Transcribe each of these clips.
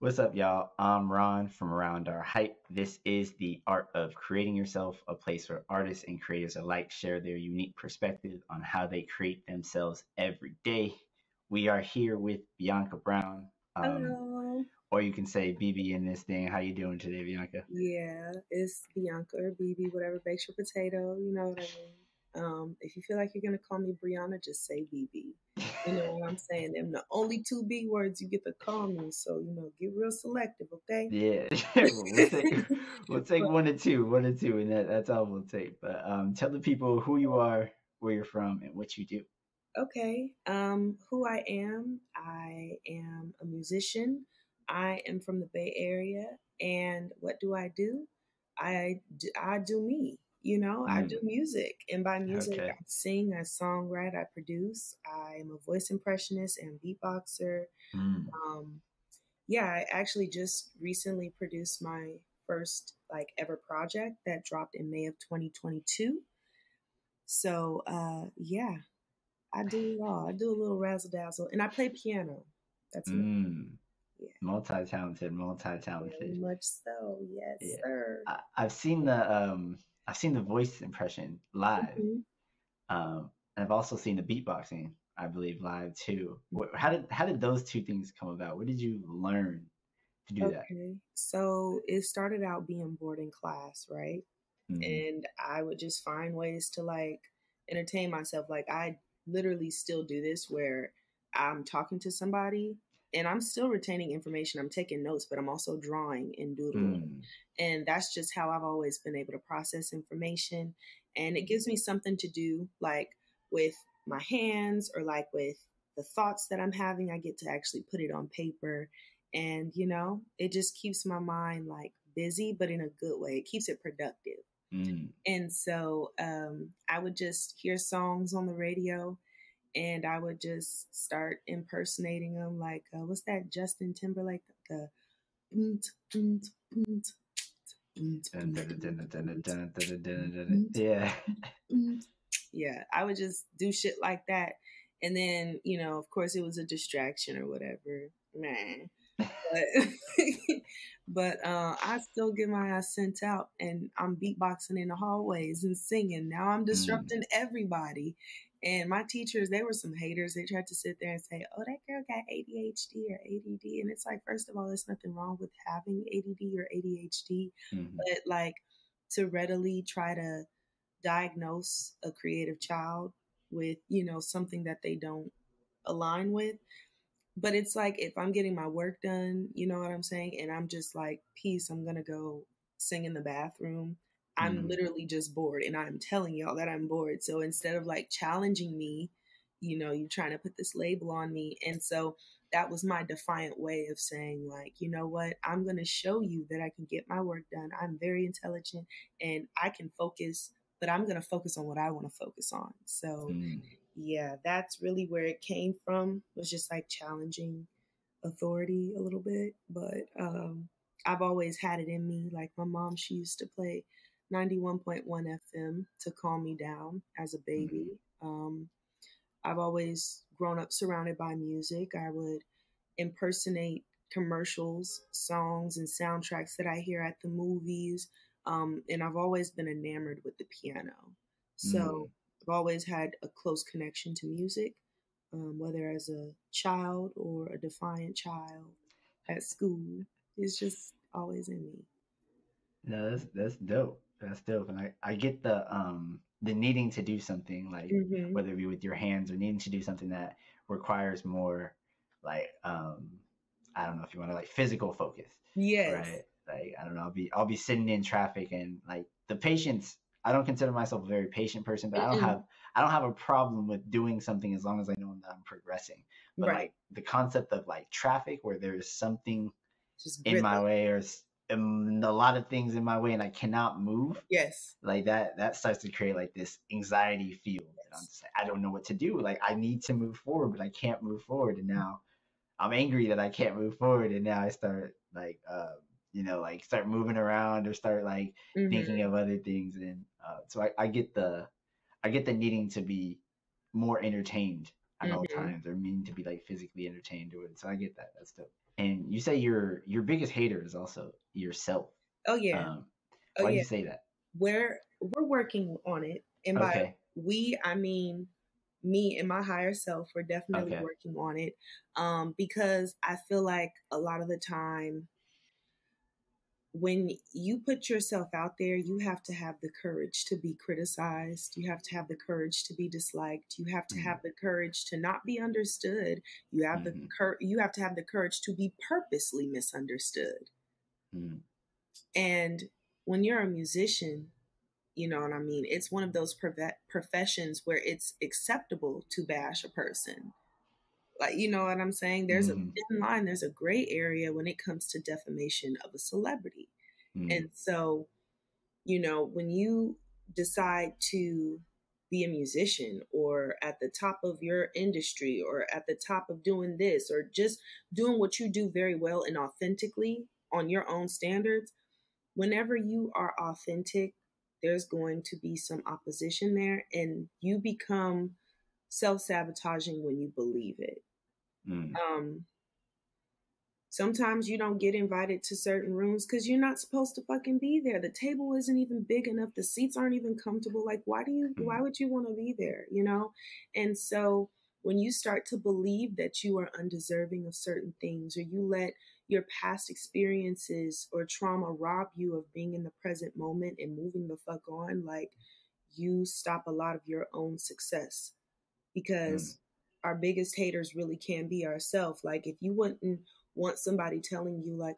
What's up, y'all? I'm Ron from Around Our Hype. This is the art of creating yourself, a place where artists and creators alike share their unique perspective on how they create themselves every day. We are here with Bianca Brown, Hello. or you can say BB in this thing. How you doing today, Bianca? Yeah, it's Bianca or BB, whatever bakes your potato. You know what I mean? If you feel like you're gonna call me Brianna, just say BB. You know what I'm saying? Them the only two B words you get to call me. So get real selective, okay? Yeah, we'll take But one or two, and that's all we'll take. But tell the people who you are, where you're from, and what you do. okay. Who I am a musician. I am from the Bay Area, and what do I do? I do me. I do Mm, music, and by music, I okay. sing, I songwrite, I produce. I am a voice impressionist and beatboxer. Mm, Um, yeah, I actually just recently produced my first like ever project that dropped in May of 2022. So yeah, I do it all. I do a little razzle dazzle, and I play piano. That's me. mm. Yeah, Multi-talented, very multi-talented. much so. Yes, Yeah, sir. I've seen the voice impression live. Mhm. And I've also seen the beatboxing, I believe, live too. How did those two things come about? What did you learn to do that? Okay, so it started out being board in class, right? Mm, And I would just find ways to like entertain myself. Like I literally still do this where I'm talking to somebody and I'm still retaining information. I'm taking notes, but I'm also drawing and doodling. mm, And that's just how I've always been able to process information. And it gives me something to do, like with my hands or like with the thoughts that I'm having. I get to actually put it on paper. And, it just keeps my mind like busy, but in a good way. It keeps it productive. mm. And so I would just hear songs on the radio and I would just start impersonating them. Like, what's that Justin Timberlake? The "Boont, boont, boont, boont, Dun, boont, dun, dun, boont, dun, dun, boont, dun, dun, dun, dun, dun, dun. boont, Yeah. boont." Yeah, I would just do shit like that. And then, of course, it was a distraction or whatever. Man. But but I still get my ass sent out and I'm beatboxing in the hallways and singing. Now I'm Mm, disrupting everybody. And my teachers, they were some haters. They tried to sit there and say, "Oh, that girl got ADHD or ADD." And it's like, first of all, there's nothing wrong with having ADD or ADHD, mm, but like to readily try to diagnose a creative child with, something that they don't align with, but it's like if I'm getting my work done, you know what I'm saying? And I'm just like, peace, I'm going to go sing in the bathroom. I'm mm, literally just bored and I'm telling y'all that I'm bored. So instead of like challenging me, you're trying to put this label on me. And so that was my defiant way of saying, like, you know what? I'm going to show you that I can get my work done. I'm very intelligent and I can focus, but I'm going to focus on what I want to focus on. So mm. yeah, that's really where it came from, was just like challenging authority a little bit. But I've always had it in me. Like my mom, she used to play 91.1 FM to calm me down as a baby. Mm. Um, I've always grown up surrounded by music. I would impersonate commercials, songs, and soundtracks that I hear at the movies. And I've always been enamored with the piano. So Mm. I've always had a close connection to music, whether as a child or a defiant child at school. It's just always in me. No, that's dope. That's dope. And I get the needing to do something like Hmm. whether it be with your hands or needing to do something that requires more like I don't know if you want to like physical focus, Yes. right? Like I don't know, I'll be sitting in traffic and like the patience. I don't consider myself a very patient person, but Mm-mm. I don't have a problem with doing something as long as I know that I'm progressing. But Right. like the concept of like traffic where there's something Just in my gripping. way or a lot of things in my way and I cannot move, Yes. like that starts to create like this anxiety field. And I'm Yes. just like, I don't know what to do. Like I need to move forward, but I can't move forward. And now I'm angry that I can't move forward. And now I start like, like start moving around or start like thinking Hmm. of other things. And so I get the needing to be more entertained at all Mm-hmm. times or mean to be like physically entertained or so I get that. That's dope. And you say your biggest hater is also yourself. Oh yeah. Um, Oh why do yeah. you say that? We're working on it. And by Okay. we, I mean me and my higher self. We're definitely Okay. working on it. Because I feel like a lot of the time when you put yourself out there, you have to have the courage to be criticized. You have to have the courage to be disliked. You have to Mm, have the courage to not be understood. You have mm-hmm, you have to have the courage to be purposely misunderstood. mm, And when you're a musician, you know what I mean? It's one of those professions where it's acceptable to bash a person. Like, you know what I'm saying? There's a mm-hmm, thin line, there's a gray area when it comes to defamation of a celebrity. mm, And so, you know, when you decide to be a musician or at the top of your industry or at the top of doing this or just doing what you do very well and authentically on your own standards, whenever you are authentic, there's going to be some opposition there and you become self-sabotaging when you believe it. mm, Um, Sometimes you don't get invited to certain rooms because you're not supposed to fucking be there. The table isn't even big enough. The seats aren't even comfortable. Like, why mm, would you want to be there? You know? And so when you start to believe that you are undeserving of certain things, or you let your past experiences or trauma rob you of being in the present moment and moving the fuck on, like, you stop a lot of your own success mm, because our biggest haters really can be ourselves. Like if you wouldn't want somebody telling you like,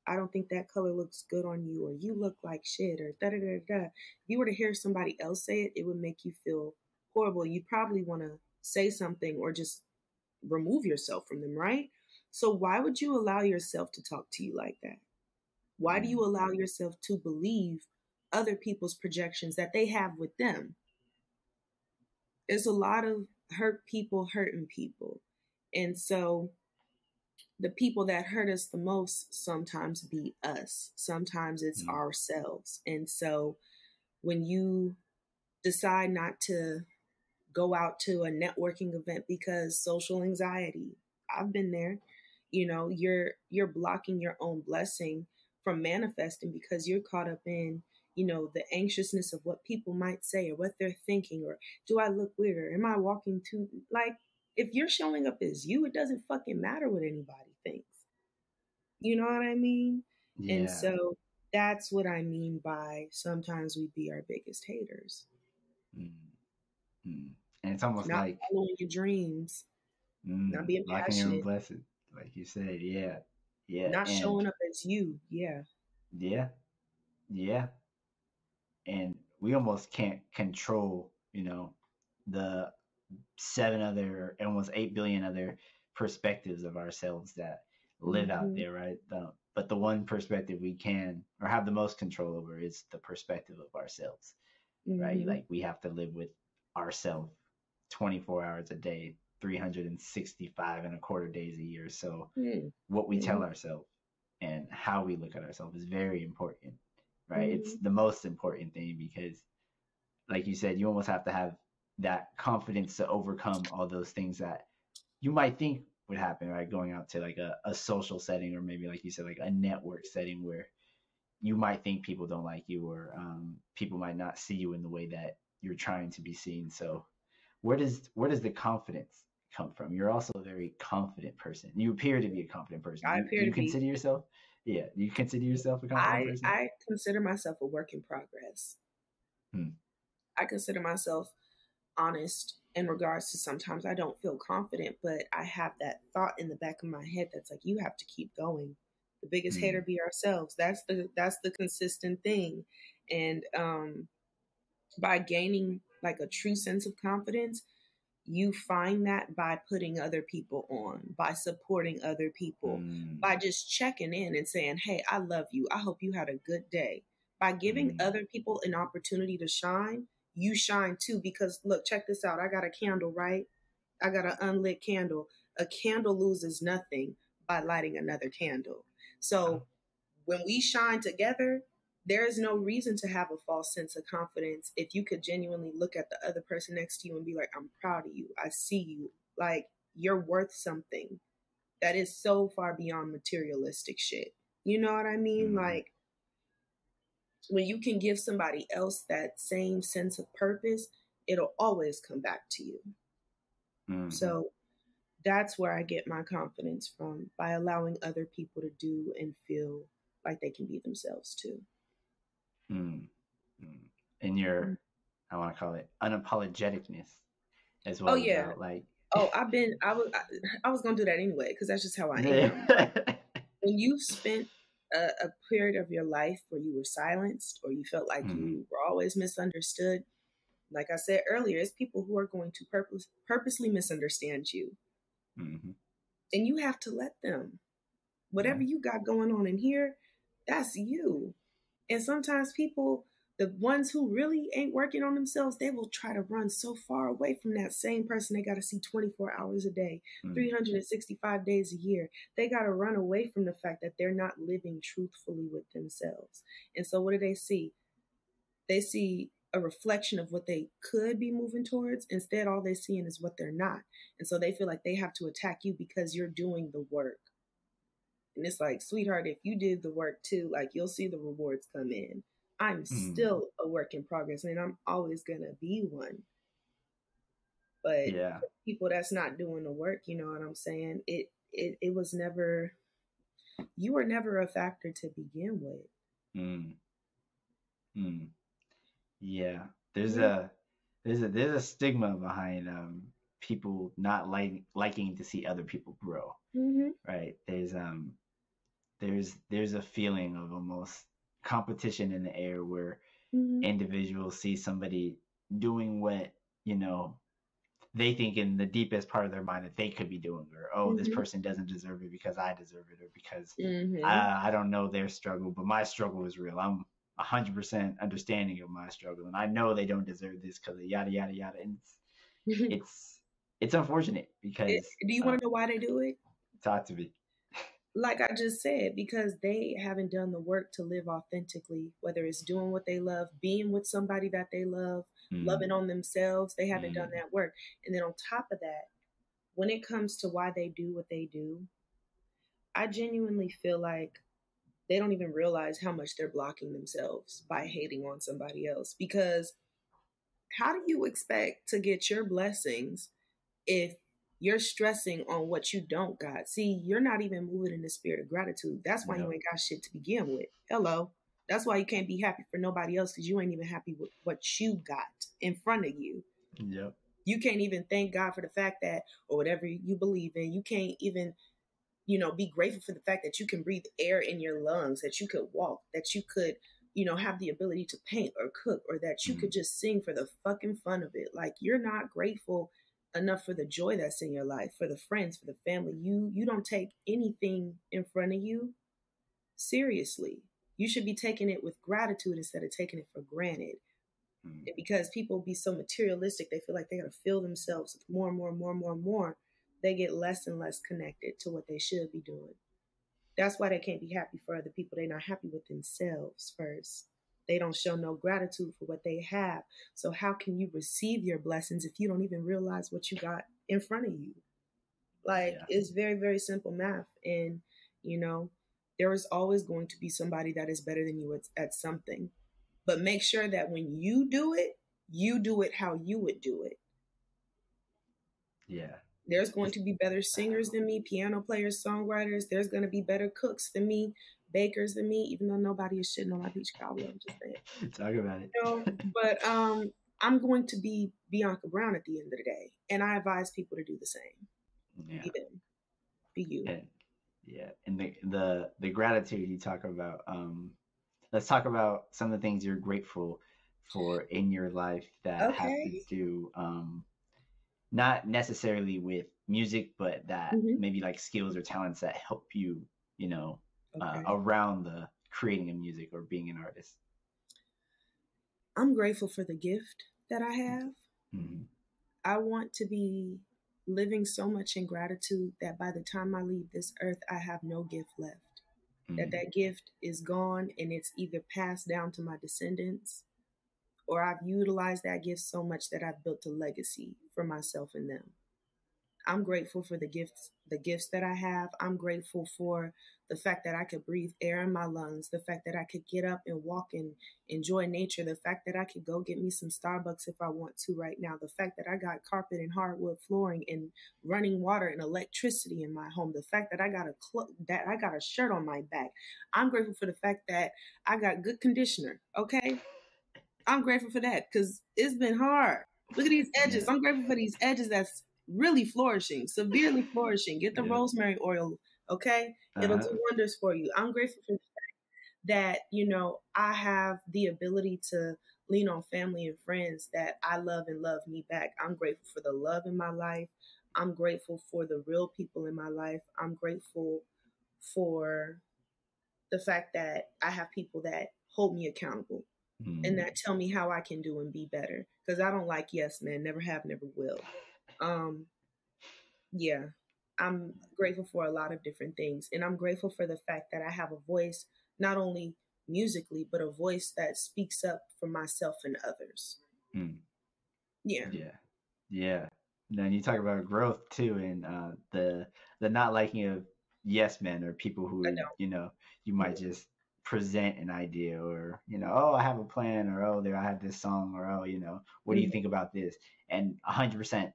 I don't think that color looks good on you, or you look like shit, or da da da da. If you were to hear somebody else say it, it would make you feel horrible. You'd probably want to say something or just remove yourself from them, right? So why would you allow yourself to talk to you like that? Why do mm, you allow yourself to believe other people's projections that they have with them? There's a lot of hurt people hurting people. And so the people that hurt us the most sometimes be us. Sometimes it's mm, ourselves. And so when you decide not to go out to a networking event because social anxiety, I've been there, you know, you're blocking your own blessing from manifesting because you're caught up in, you know, the anxiousness of what people might say or what they're thinking, or do I look weird, or am I walking too, like, if you're showing up as you, it doesn't fucking matter what anybody thinks. You know what I mean? And yeah. so that's what I mean by sometimes we be our biggest haters. Mm, mm. And it's almost Not like following your dreams, not being blocking your own passionate, blessing, like you said. Yeah. Yeah. not And showing up as you. Yeah. yeah. Yeah. And we almost can't control, the seven other, almost 8 billion other perspectives of ourselves that live out Mm-hmm. there, right? But the one perspective we can or have the most control over is the perspective of ourselves, right? Mm-hmm. Like we have to live with ourselves 24 hours a day, 365 and a quarter days a year. So what we Mm-hmm. tell ourselves and how we look at ourselves is very important, right? It's Mm-hmm. the most important thing because, like you said, you almost have to have that confidence to overcome all those things that you might think would happen, right? Going out to like a social setting or maybe, like you said, like a network setting where you might think people don't like you or people might not see you in the way that you're trying to be seen. So where does the confidence come from? You're also a very confident person. You appear to be a confident person. I Do appear to you be. consider yourself? Yeah. Do you consider yourself a confident person? I consider myself a work in progress. Hmm. I consider myself honest in regards to sometimes I don't feel confident, but I have that thought in the back of my head that's like, you have to keep going. The biggest Hmm. hater be ourselves. That's the consistent thing. And by gaining like a true sense of confidence, you find that by putting other people on, by supporting other people, Hmm. by just checking in and saying, hey, I love you. I hope you had a good day. By giving Hmm. other people an opportunity to shine, you shine too. Because look, check this out. I got a candle, right? I got an unlit candle. A candle loses nothing by lighting another candle. Oh. So when we shine together, there is no reason to have a false sense of confidence if you could genuinely look at the other person next to you and be like, I'm proud of you. I see you. Like, you're worth something that is so far beyond materialistic shit. You know what I mean? Mm-hmm. Like, when you can give somebody else that same sense of purpose, it'll always come back to you. Mm-hmm. So that's where I get my confidence from, by allowing other people to do and feel like they can be themselves too. Mm-hmm. And your, I want to call it unapologeticness as Oh well, yeah. about like Oh, I was gonna do that anyway because that's just how I am. When you've spent a period of your life where you were silenced or you felt like Mm-hmm. you were always misunderstood, like I said earlier, it's people who are going to purposely misunderstand you, Mm-hmm. and you have to let them. Yeah. Whatever you got going on in here, that's you. And sometimes people, the ones who really ain't working on themselves, they will try to run so far away from that same person they got to see 24 hours a day, Mm-hmm. 365 days a year. They got to run away from the fact that they're not living truthfully with themselves. And so what do they see? They see a reflection of what they could be moving towards. Instead, all they're seeing is what they're not. And so they feel like they have to attack you because you're doing the work. And it's like, sweetheart, if you did the work too, like, you'll see the rewards come in. I'm Mm-hmm. still a work in progress, and I'm always gonna be one. But Yeah. for people that's not doing the work, you know what I'm saying? It was never, you were never a factor to begin with. Mm-hmm. Yeah. There's Yeah. a there's a stigma behind people not liking to see other people grow. Mm-hmm. Right. There's a feeling of almost competition in the air where Mm-hmm. individuals see somebody doing what, you know, they think in the deepest part of their mind that they could be doing, or oh, this Mm-hmm. person doesn't deserve it because I deserve it, or because Mm-hmm. I don't know their struggle, but my struggle is real. I'm 100% understanding of my struggle, and I know they don't deserve this because of yada yada yada. And it's it's unfortunate because Do you want to know why they do it? talk to me. Like I just said, because they haven't done the work to live authentically, whether it's doing what they love, being with somebody that they love, Mm, loving on themselves, they haven't done mm, that work. And then on top of that, when it comes to why they do what they do, I genuinely feel like they don't even realize how much they're blocking themselves by hating on somebody else. Because how do you expect to get your blessings if you're stressing on what you don't got? See, you're not even moving in the spirit of gratitude. That's why you yep, ain't got shit to begin with. Hello. That's why you can't be happy for nobody else, because you ain't even happy with what you got in front of you. yep. You can't even thank God for the fact that, or whatever you believe in, you can't even, be grateful for the fact that you can breathe air in your lungs, that you could walk, that you could, have the ability to paint or cook, or that you Mm, could just sing for the fucking fun of it. Like, you're not grateful enough for the joy that's in your life, for the friends, for the family. You don't take anything in front of you seriously. You should be taking it with gratitude instead of taking it for granted. mm, And because people be so materialistic, they feel like they gotta fill themselves with more and more and more and more and more. They get less and less connected to what they should be doing. That's why they can't be happy for other people. They're not happy with themselves first. They don't show no gratitude for what they have. So how can you receive your blessings if you don't even realize what you got in front of you? Like, yeah, it's very, very simple math. And, you know, there is always going to be somebody that is better than you at something. But make sure that when you do it how you would do it. yeah. There's going It's, to be better singers than me, piano players, songwriters. There's going to be better cooks than me, bakers than me, even though nobody is shitting on my beach cobbler. I'm just saying. talk about it. But I'm going to be Bianca Brown at the end of the day. And I advise people to do the same. Yeah, Be them. Be you. and yeah, and the gratitude you talk about. Let's talk about some of the things you're grateful for in your life that have to Okay. do not necessarily with music, but that Hmm. maybe like skills or talents that help you, you know, Okay. around the creating of music or being an artist. I'm grateful for the gift that I have. Mm-hmm. I want to be living so much in gratitude that by the time I leave this earth, I have no gift left. Mm-hmm. That gift is gone and it's either passed down to my descendants, or I've utilized that gift so much that I've built a legacy for myself and them. I'm grateful for the gifts that I have. I'm grateful for the fact that I could breathe air in my lungs, the fact that I could get up and walk and enjoy nature, the fact that I could go get me some Starbucks if I want to right now, the fact that I got carpet and hardwood flooring and running water and electricity in my home, the fact that I got a shirt on my back. I'm grateful for the fact that I got good conditioner. Okay, I'm grateful for that because it's been hard. Look at these edges. Yeah. I'm grateful for these edges that's really flourishing, severely flourishing. Get the Yeah. rosemary oil, okay? It'll Uh-huh. do wonders for you. I'm grateful for that, I have the ability to lean on family and friends that I love and love me back. I'm grateful for the love in my life. I'm grateful for the real people in my life. I'm grateful for the fact that I have people that hold me accountable and Mm. that tell me how I can do and be better. Because I don't like yes men, never have, never will. Um, yeah, I'm grateful for a lot of different things, and I'm grateful for the fact that I have a voice, not only musically, but a voice that speaks up for myself and others. Mm. Yeah, Yeah. Yeah. Then you talk about growth too, and the not liking of yes men or people I who, you don't. might just present an idea or, oh, I have a plan, or oh, there I have this song, or oh, what do you Mhm. think about this? And 100%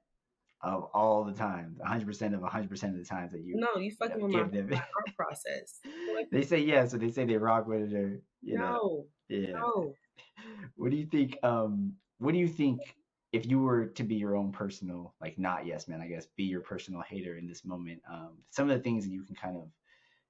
of all the times, 100% of 100% of the times that No, you fucking with my give them, art process. Like, they say yes, or they say they rock with it, or no, yeah. no. What do you think? What do you think if you were to be your own personal, like not yes man, I guess, be your personal hater in this moment? Some of the things that you can kind of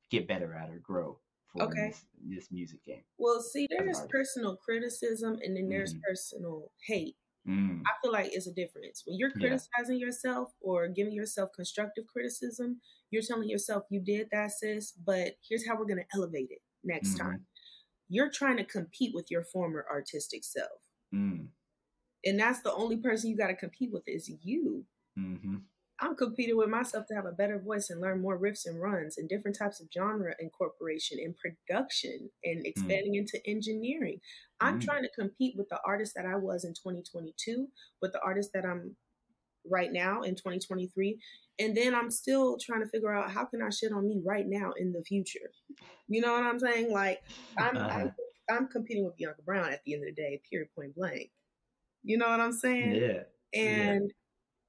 get better at or grow for in Okay. this music game Well, see, as an there's artist. personal criticism and then there's Mm-hmm. personal hate. Mm. I feel like it's a difference. When you're Yeah. criticizing yourself or giving yourself constructive criticism, you're telling yourself you did that, sis, but here's how we're going to elevate it next time. Mm-hmm. You're trying to compete with your former artistic self. Mm. And that's the only person you got to compete with is you. Mm-hmm. I'm competing with myself to have a better voice and learn more riffs and runs and different types of genre incorporation and production and Mm. expanding into engineering. I'm Mm. trying to compete with the artist that I was in 2022, with the artist that I'm right now in 2023. And then I'm still trying to figure out how can I shit on me right now in the future. You know what I'm saying? Like I'm Uh-huh. I'm I'm competing with Bianca Brown at the end of the day, period point blank. You know what I'm saying? Yeah. Yeah. And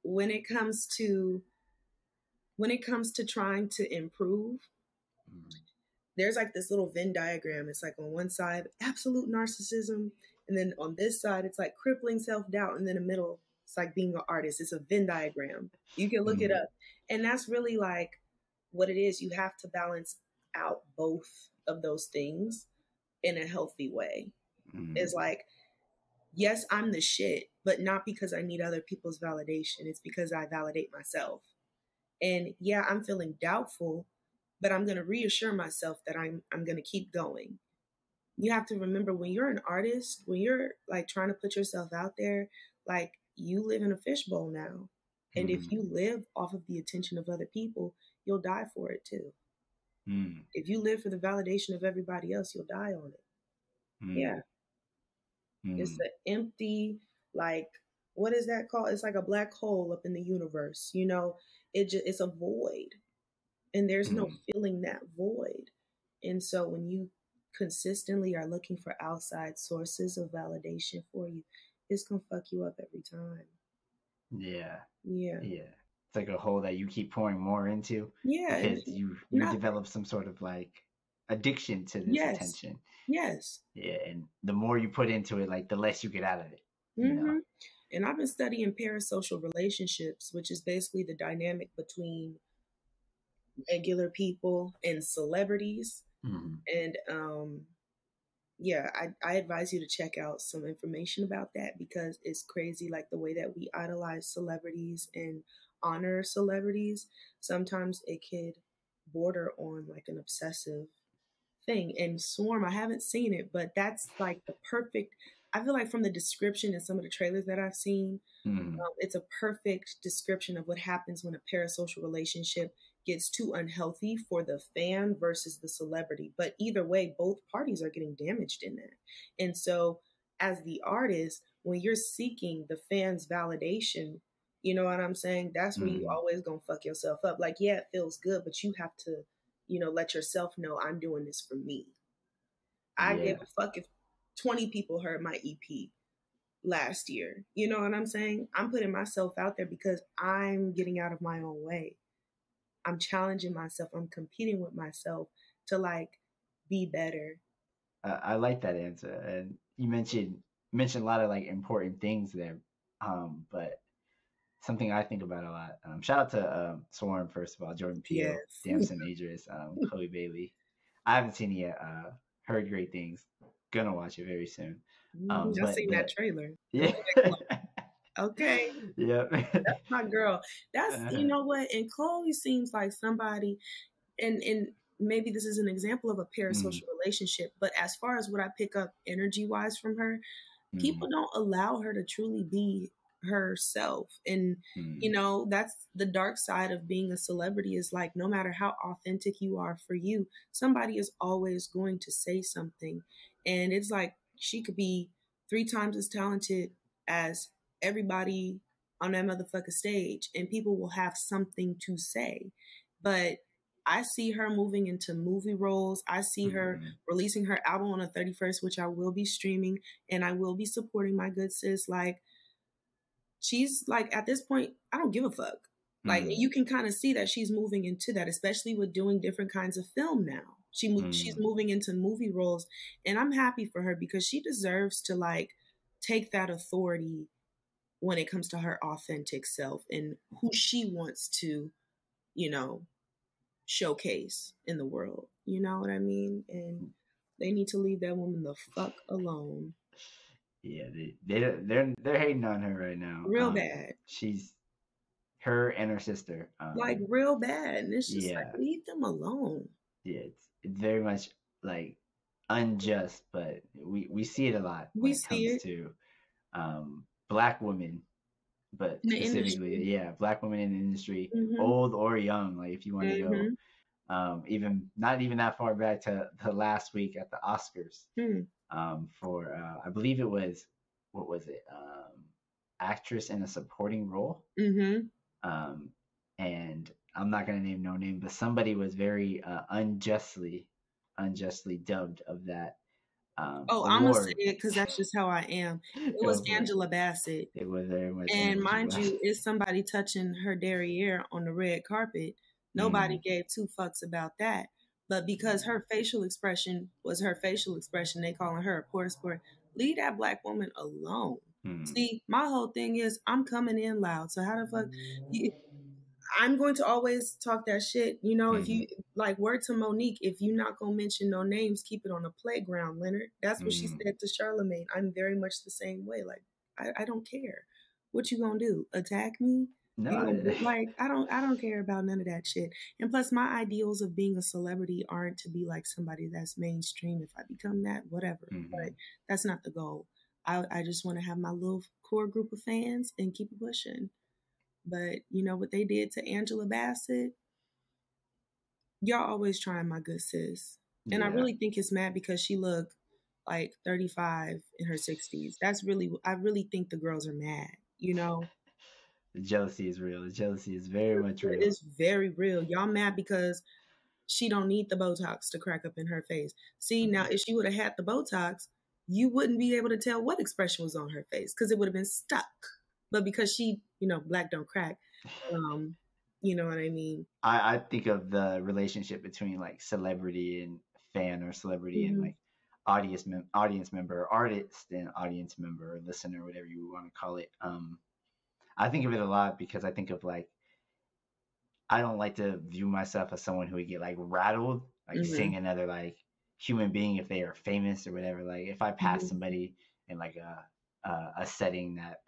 when it comes to trying to improve, Mm. there's like this little Venn diagram. It's like on one side, absolute narcissism, and then on this side, it's like crippling self-doubt, and then the middle, it's like being an artist. It's a Venn diagram. You can look it Mm. up. And that's really like what it is. You have to balance out both of those things in a healthy way. It's Mm. like, yes, I'm the shit, but not because I need other people's validation. It's because I validate myself. And yeah, I'm feeling doubtful, but I'm going to reassure myself that I'm going to keep going. You have to remember when you're an artist, when you're like trying to put yourself out there, like you live in a fishbowl now. And if Mm. you live off of the attention of other people, you'll die for it too. Mm. If you live for the validation of everybody else, you'll die on it. Yeah. Mm. It's Mm. an empty, like, what is that called? It's like a black hole up in the universe. It's a void, and there's no Mm. filling that void. And so when you consistently are looking for outside sources of validation for you, it's gonna fuck you up every time. Yeah. Yeah. Yeah. It's like a hole that you keep pouring more into Yeah. And because you not develop some sort of like addiction to this yes. attention. Yes. Yeah, and the more you put into it, like the less you get out of it, you know. Mm-hmm. And I've been studying parasocial relationships, which is basically the dynamic between regular people and celebrities. Mm-hmm. And yeah, I advise you to check out some information about that because it's crazy, like the way that we idolize celebrities and honor celebrities. Sometimes it could border on like an obsessive thing. And Swarm, I haven't seen it, but that's like the perfect. I feel like from the description and some of the trailers that I've seen, Mm-hmm. it's a perfect description of what happens when a parasocial relationship gets too unhealthy for the fan versus the celebrity. But either way, both parties are getting damaged in that. And so, as the artist, when you're seeking the fans' validation, You know what I'm saying? That's where you Mm, always gonna fuck yourself up. Like, yeah, it feels good, but you have to, let yourself know I'm doing this for me. I gave yeah. a fuck if 20 people heard my EP last year. You know what I'm saying? I'm putting myself out there because I'm getting out of my own way. I'm challenging myself. I'm competing with myself to like be better. I like that answer. And you mentioned a lot of like important things there. But something I think about a lot. Shout out to Swarm first of all, Jordan Peele, Yes. Damson Idris, Chloe Bailey. I haven't seen it yet. Heard great things. Gonna watch it very soon. I But seen that the trailer. yeah, Okay, yep. my girl. That's you uh, know what, and Chloe seems like somebody, and maybe this is an example of a mm, parasocial relationship. But as far as what I pick up energy wise from her, mm, people don't allow her to truly be herself. And mm, that's the dark side of being a celebrity, is like no matter how authentic you are for you, somebody is always going to say something. And it's like she could be 3 times as talented as everybody on that motherfucker stage, and people will have something to say. But I see her moving into movie roles. I see her mm, releasing her album on the 31st, which I will be streaming, and I will be supporting my good sis. Like, she's like, at this point, I don't give a fuck. Like, mm, you can kind of see that she's moving into that, especially with doing different kinds of film now. She's mm. moving into movie roles, and I'm happy for her because she deserves to like take that authority when it comes to her authentic self and who she wants to, you know, showcase in the world. You know what I mean? And they need to leave that woman the fuck alone. Yeah, they're hating on her right now. Real bad. She's her and her sister. Like real bad. And it's just Yeah, like, leave them alone. yeah, it's very much like unjust, but we see it a lot when We it see comes it to black women, but in the specifically, industry. yeah, black women in the industry, Mm-hmm. old or young. Like if you want to go, Mm-hmm. even not even that far back to last week at the Oscars, Mm-hmm. for I believe it was what was it, actress in a supporting role, Mm-hmm. um, and I'm not gonna name no name, but somebody was very unjustly dubbed of that Oh, I'm gonna say award. it because that's just how I am. It was Go for it. Angela Bassett. It was very much And Angela mind you, Bassett. it's somebody touching her derriere on the red carpet. Nobody Mm, gave two fucks about that. But because yeah. her facial expression was her facial expression, they calling her a poor sport. Leave that black woman alone. Mm, See, my whole thing is I'm coming in loud. So how the fuck you, I'm going to always talk that shit. If mm, you like, word to Monique, if you're not gonna mention no names, keep it on the playground, Leonard. That's what she mm. said to Charlemagne. I'm very much the same way. Like, I don't care. What you gonna do? Attack me? You No. gonna like I don't care about none of that shit. And plus my ideals of being a celebrity aren't to be like somebody that's mainstream. If I become that, whatever. But Mhm. that's not the goal. I just want to have my little core group of fans and keep it pushing. But you know what they did to Angela Bassett? Y'all always trying my good sis. And I Yeah. really think it's mad because she looked like 35 in her 60s. I really think the girls are mad, you know? The jealousy is real. The jealousy is very much real. It's very real. Y'all mad because she don't need the Botox to crack up in her face. See, now Mm. if she would have had the Botox, you wouldn't be able to tell what expression was on her face because it would have been stuck. But because she, black don't crack, um, you know what I mean? I think of the relationship between like celebrity and fan, or celebrity and Mm-hmm. like audience member, artist and audience member, or listener, whatever you want to call it. I think of it a lot because I think of like I don't like to view myself as someone who would get like rattled, like Mm-hmm. seeing another like human being if they are famous or whatever. Like if I pass Mm-hmm. somebody in like a setting that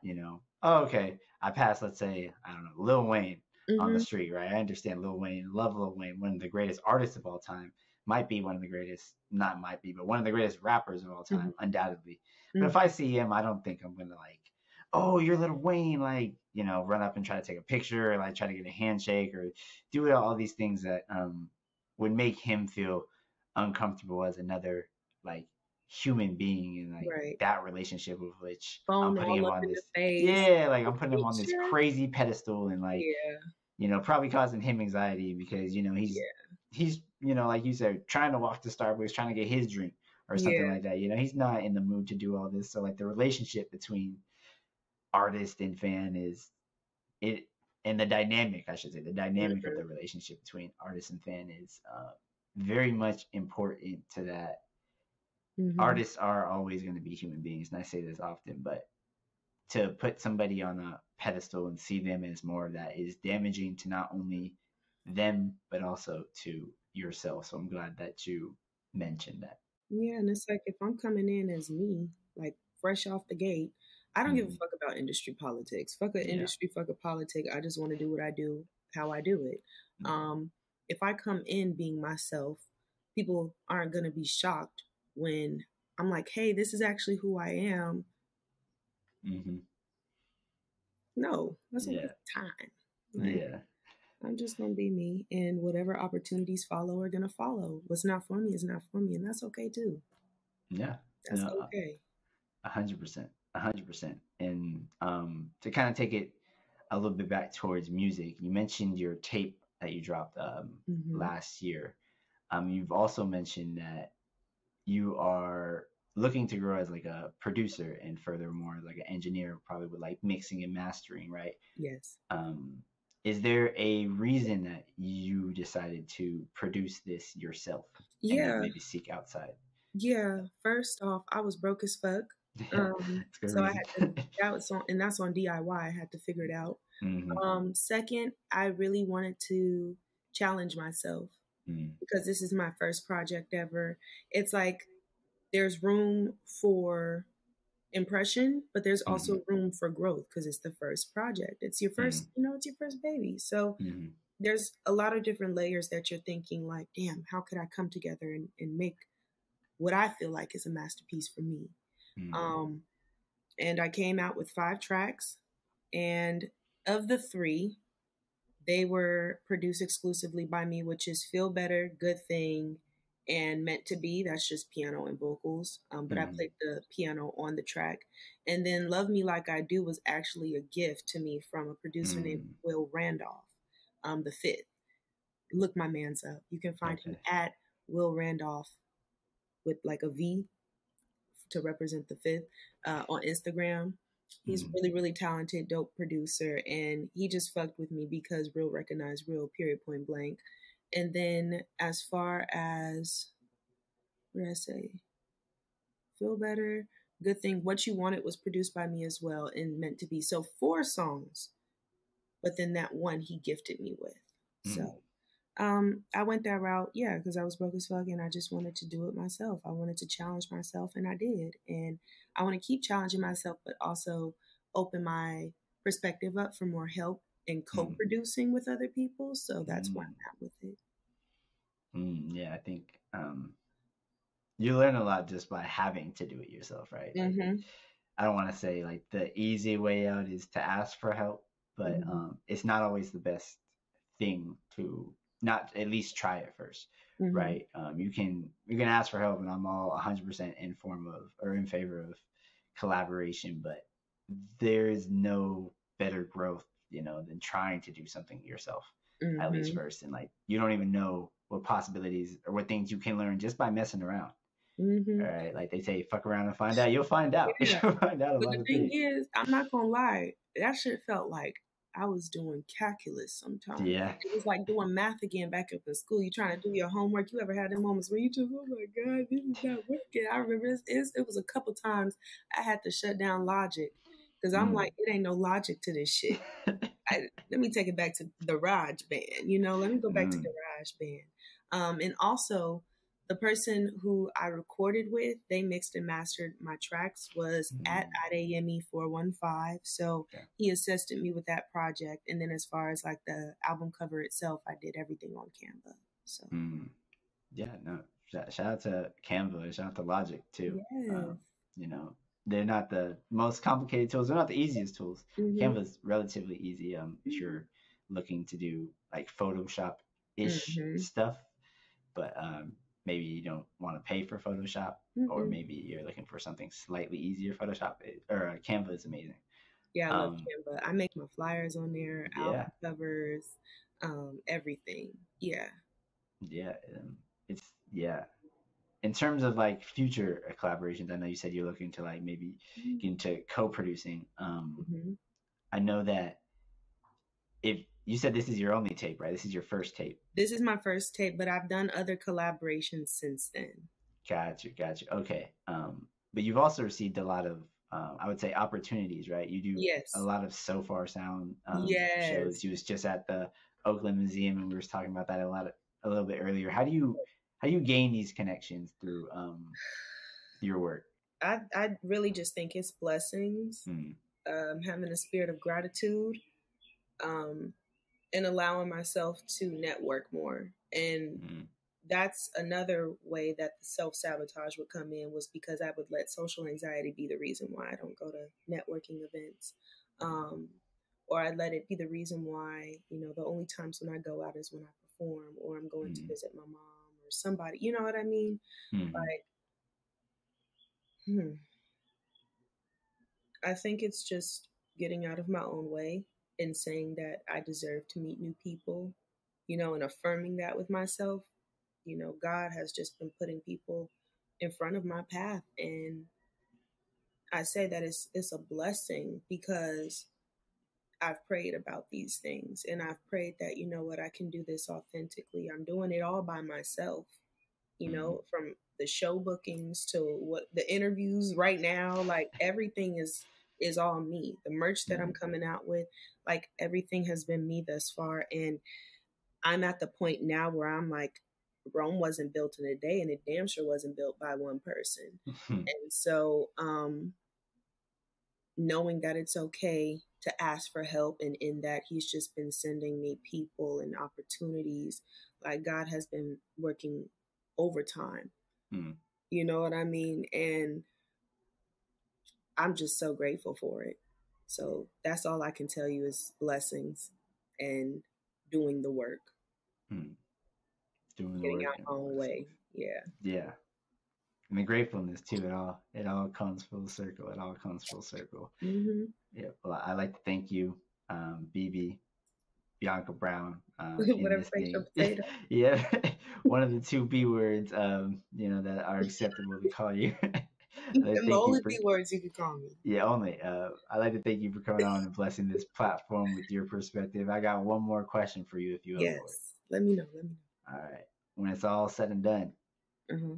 oh okay, I passed, let's say, I don't know, Lil Wayne on the Mm-hmm. street, right? I understand Lil Wayne, love Lil Wayne, one of the greatest artists of all time, might be one of the greatest, not might be, but one of the greatest rappers of all time, undoubtedly. But if I see him, I don't think I'm gonna like, oh, you're Little Wayne, like, run up and try to take a picture, or like try to get a handshake, or do all these things that would make him feel uncomfortable as another like human being, and like Right. that relationship with which I'm Phone putting all him up on in the this, face. yeah, like I'm Like, putting are him you on this sure? crazy pedestal, and like, Yeah. probably causing him anxiety because Yeah. he's like you said, trying to walk to Starbucks, trying to get his drink or something Yeah. like that. He's not in the mood to do all this. So like the relationship between artist and fan is it, and the dynamic, I should say, the dynamic of Mhm. the relationship between artist and fan is very much important to that. Mhm. Artists are always going to be human beings, and I say this often, but to put somebody on a pedestal and see them as more of that is damaging to not only them but also to yourself. So I'm glad that you mentioned that. Yeah, and it's like if I'm coming in as me, like fresh off the gate, I don't give a Hmm. fuck about industry politics. Fuck a Yeah. industry, fuck a politic. I just want to do what I do, how I do it. Hmm. Um, if I come in being myself, people aren't gonna be shocked when I'm like, hey, this is actually who I am. Hmm. No, that's a waste Yeah. of time. Like Yeah. I'm just gonna be me, and whatever opportunities follow are gonna follow. What's not for me is not for me, and that's okay too. Yeah. That's No, okay. 100%. 100%. And to kind of take it a little bit back towards music, you mentioned your tape that you dropped Hmm. last year. You've also mentioned that you are looking to grow as like a producer and furthermore like an engineer, probably with like mixing and mastering, right? Yes. Um, is there a reason that you decided to produce this yourself and not Yeah, maybe seek outside? yeah. First off, I was broke as fuck. Yeah, it's a good So I reason. had to that was on and that's on DIY. I had to figure it out. Hmm. Second, I really wanted to challenge myself Mm, because this is my first project ever. It's like there's room for impression, but there's hmm, also room for growth because it's the first project. It's your first, mm, it's your first baby. So mm, there's a lot of different layers that you're thinking like, damn, how could I come together and make what I feel like is a masterpiece for me? mm, Um, and I came out with 5 tracks, and of the three, they were produced exclusively by me, which is Feel Better, Good Thing, and Meant to Be. That's just piano and vocals. But I mm, played the piano on the track. And then Love Me Like I Do was actually a gift to me from a producer named mm. Will Randolph, the fifth. Look my man's up. You can find him Okay. at Will Randolph with like a V to represent the fifth on Instagram. He's Mm, really, really talented, dope producer, and he just fucked with me because real recognized real, period, point blank. And then as far as what did I say? Feel better, good thing. What you wanted was produced by me as well and meant to be. So 4 songs, but then that one he gifted me with. mm, So I went that route, yeah, because I was broke as fuck and I just wanted to do it myself. I wanted to challenge myself and I did. And I want to keep challenging myself, but also open my perspective up for more help and mm, co-producing with other people. So that's where mm, I'm at with it. yeah, I think you learn a lot just by having to do it yourself, right? Like, Mm-hmm. I don't want to say like the easy way out is to ask for help, but Mm-hmm. it's not always the best thing to not at least try it first, Mm-hmm. right? You can ask for help, and I'm all 100% in form of or in favor of collaboration, but there is no better growth, than trying to do something yourself at least Mm-hmm. first, and like you don't even know what possibilities or what things you can learn just by messing around. Mm-hmm. All right, like they say, fuck around and find out. You'll find out. Yeah. You'll find out a But lot the of thing things. is, I'm not gonna lie, that shit felt like I was doing calculus sometimes. Yeah. It was like doing math again back up in school. You trying to do your homework. You ever had them moments where you just, oh my God, this is not working. I remember it was a couple times I had to shut down logic because I'm Mm. like, it ain't no logic to this shit. Let me take it back to the Raj band. Let me go back to the Mm. Raj band. And also, the person who I recorded with, they mixed and mastered my tracks, was at Mm. Adeyemi415. So Okay. he assisted me with that project. And then as far as like the album cover itself, I did everything on Canva. So Mm. Yeah. No. Shout out to Canva. And shout out to Logic too. yes. You know, they're not the most complicated tools. They're not the easiest tools. Mm-hmm. Canva's relatively easy. If you're looking to do like Photoshop ish Mm-hmm. stuff, but maybe you don't want to pay for Photoshop, or Mm-mm. maybe you're looking for something slightly easier. Photoshop or Canva is amazing. Yeah, I love Um, Canva. I make my flyers on there, album yeah, covers, everything. Yeah. yeah, it's yeah. In terms of like future collaborations, I know you said you're looking to like maybe get into co-producing. Mm-hmm. I know that if you said this is your only tape, right? This is your first tape. This is my first tape, but I've done other collaborations since then. Gotcha, gotcha. Okay. But you've also received a lot of, I would say, opportunities, right? You do a Yes. lot of So Far Sound shows. Yes. You was just at the Oakland Museum, and we were talking about that a little bit earlier. How do you gain these connections through your work? I really just think it's blessings, Mm, having a spirit of gratitude, um, and allowing myself to network more. And mm, that's another way that the self sabotage would come in, was because I would let social anxiety be the reason why I don't go to networking events. Um, or I let it be the reason why, the only times when I go out is when I perform or I'm going to mm, visit my mom or somebody. You know what I mean? mm, Like, hmm, I think it's just getting out of my own way and saying that I deserve to meet new people, and affirming that with myself. God has just been putting people in front of my path. And I say that it's a blessing because I've prayed about these things, and I've prayed that, what, I can do this authentically. I'm doing it all by myself, mm, from the show bookings to what the interviews right now, like everything is all me. The merch that I'm mm, coming out with, like everything has been me thus far. And I'm at the point now where I'm like, Rome wasn't built in a day, and it damn sure wasn't built by one person. mm, And so, knowing that it's okay to ask for help, and in that he's just been sending me people and opportunities, like God has been working overtime. mm. You know what I mean? And I'm just so grateful for it. So that's all I can tell you is blessings and doing the work, Mm. Doing the getting work out and my own way. blessings. Yeah. Yeah. And the gratefulness too. It all comes full circle. It all comes full circle. Hmm. Yeah. Well, I like to thank you, BB, Bianca Brown, in Whatever this makes your thing. potato. Yeah. One of the two B words, that are acceptable to call you. I like to And the thank you only for, B words you could call me. yeah, only. I like to thank you for coming on and blessing this platform with your perspective. I got one more question for you if you're up for it. Yes. Let me know. Let me All right. When it's all said and done, know. Uh-huh.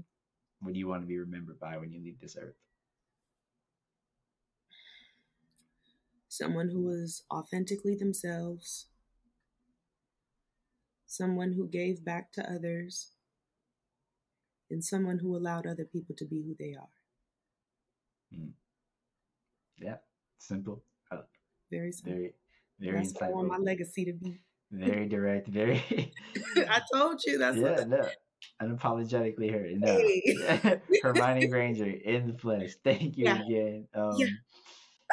what do you want to be remembered by when you leave this earth? Someone who was authentically themselves, someone who gave back to others, and someone who allowed other people to be who they are. Hmm. Yeah, simple, Very simple. very, very That's what I want my insightful, legacy to be. very direct, very, I told you that's what. yeah, no, unapologetically her. No, Hey. yeah, Hermione Granger in the flesh. Thank you Yeah. again. Yeah.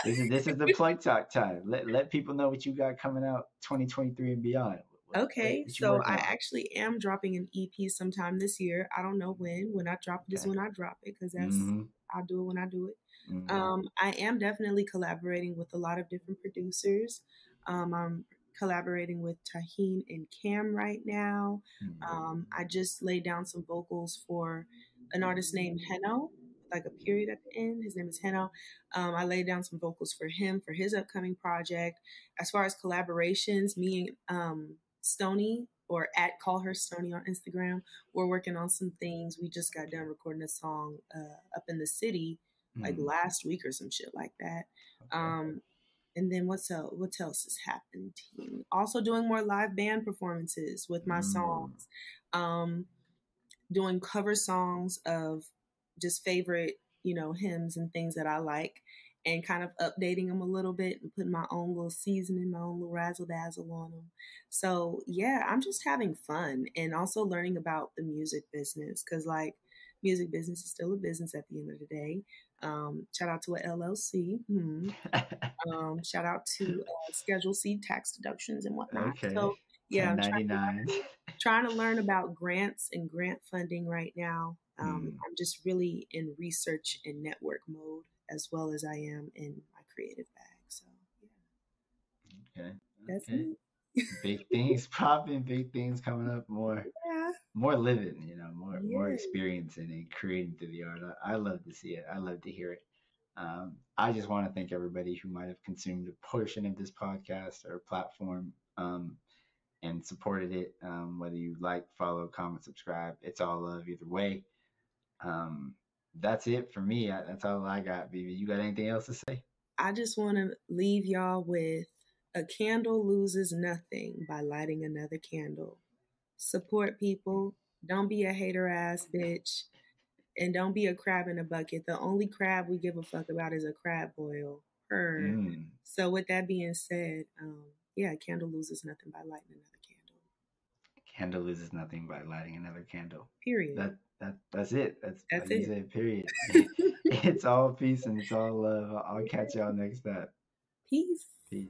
This is the plug talk time. Let people know what you got coming out 2023 and beyond. Okay. What you So working I on? actually am dropping an EP sometime this year. I don't know when. When I drop it is Okay. when I drop it, because that's Mm-hmm. I'll do it when I do it. Mm-hmm. I am definitely collaborating with a lot of different producers. I'm collaborating with Tahine and Cam right now. I just laid down some vocals for an artist named Heno, like a period at the end. His name is Heno. I laid down some vocals for him for his upcoming project. As far as collaborations, me and Stony, or at Call Her Stony on Instagram, we're working on some things. We just got done recording a song up in the city like Mm-hmm. last week or some shit like that. Okay. And then what's else? What else has happened? Also doing more live band performances with my Mm. songs. Um, Doing cover songs of just favorite, hymns and things that I like, and kind of updating them a little bit and putting my own little seasoning, my own little razzle dazzle on them. So yeah, I'm just having fun and also learning about the music business, because like music business is still a business at the end of the day. Shout out to a LLC. Shout out to Schedule C tax deductions and whatnot. Okay. So Yeah, I'm trying to 1099. learn about grants and grant funding right now. I'm just really in research and network mode as well as I am in my creative bag. So yeah, Okay. that's Okay. me. Big things popping, big things coming up, Yeah, more living, more yeah. experiencing and creating through the art. I love to see it. I love to hear it. I just want to thank everybody who might have consumed a portion of this podcast or platform, and supported it. Whether you like, follow, comment, subscribe, it's all love either way. Um, that's it for me. That's all I got, Vivi. You got anything else to say? I just want to leave y'all with a candle loses nothing by lighting another candle. Support people. Don't be a hater ass bitch. And don't be a crab in a bucket. The only crab we give a fuck about is a crab boil. Her. Mm. So with that being said, yeah, a candle loses nothing by lighting another candle. Candle loses nothing by lighting another candle. Period. That's it. That's That's like you it. said. Period. It's all peace and it's all love. I'll catch y'all next time. Peace. Peace.